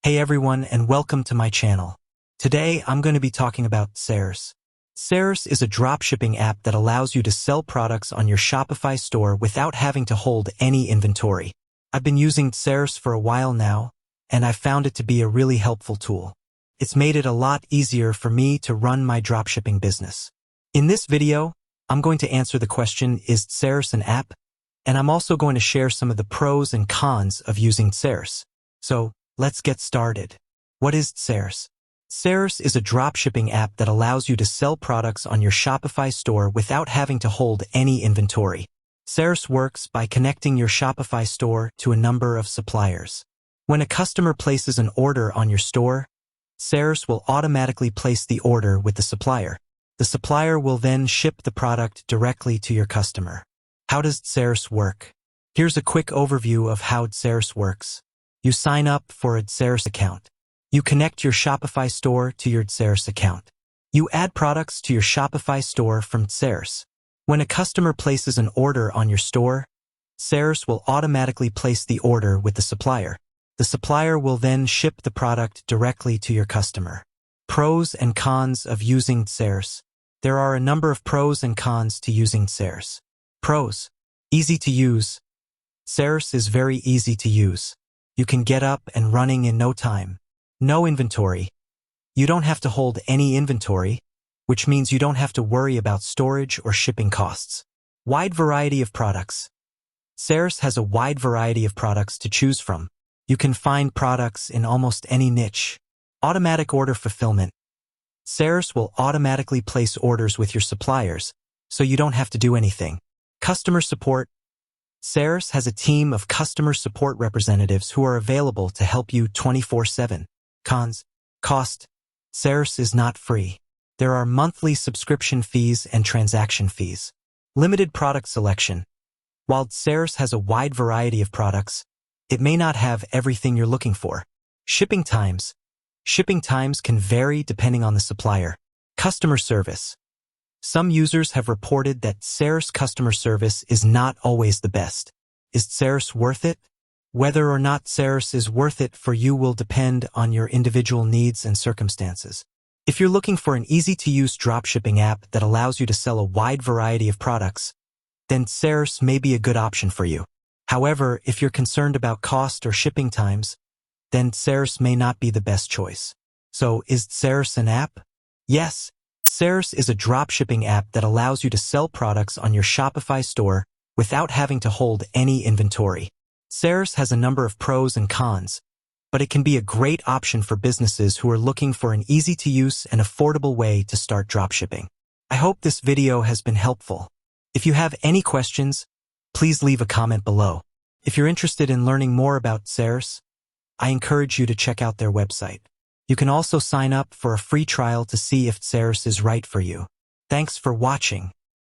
Hey everyone, and welcome to my channel. Today I'm going to be talking about DSers. DSers is a dropshipping app that allows you to sell products on your Shopify store without having to hold any inventory. I've been using DSers for a while now, and I've found it to be a really helpful tool. It's made it a lot easier for me to run my dropshipping business. In this video, I'm going to answer the question, is DSers an app? And I'm also going to share some of the pros and cons of using DSers. So, let's get started. What is DSers? DSers is a dropshipping app that allows you to sell products on your Shopify store without having to hold any inventory. DSers works by connecting your Shopify store to a number of suppliers. When a customer places an order on your store, DSers will automatically place the order with the supplier. The supplier will then ship the product directly to your customer. How does DSers work? Here's a quick overview of how DSers works. You sign up for a DSers account. You connect your Shopify store to your DSers account. You add products to your Shopify store from DSers. When a customer places an order on your store, DSers will automatically place the order with the supplier. The supplier will then ship the product directly to your customer. Pros and cons of using DSers. There are a number of pros and cons to using DSers. Pros. Easy to use. DSers is very easy to use. You can get up and running in no time. No inventory. You don't have to hold any inventory, which means you don't have to worry about storage or shipping costs. Wide variety of products. DSers has a wide variety of products to choose from. You can find products in almost any niche. Automatic order fulfillment. DSers will automatically place orders with your suppliers, so you don't have to do anything. Customer support. DSers has a team of customer support representatives who are available to help you 24/7. Cons. Cost. DSers is not free. There are monthly subscription fees and transaction fees. Limited product selection. While DSers has a wide variety of products, it may not have everything you're looking for. Shipping times. Shipping times can vary depending on the supplier. Customer service. Some users have reported that DSers customer service is not always the best. Is DSers worth it? Whether or not DSers is worth it for you will depend on your individual needs and circumstances. If you're looking for an easy-to-use dropshipping app that allows you to sell a wide variety of products, then DSers may be a good option for you. However, if you're concerned about cost or shipping times, then DSers may not be the best choice. So, is DSers an app? Yes. DSers is a dropshipping app that allows you to sell products on your Shopify store without having to hold any inventory. DSers has a number of pros and cons, but it can be a great option for businesses who are looking for an easy-to-use and affordable way to start dropshipping. I hope this video has been helpful. If you have any questions, please leave a comment below. If you're interested in learning more about DSers, I encourage you to check out their website. You can also sign up for a free trial to see if DSers is right for you. Thanks for watching.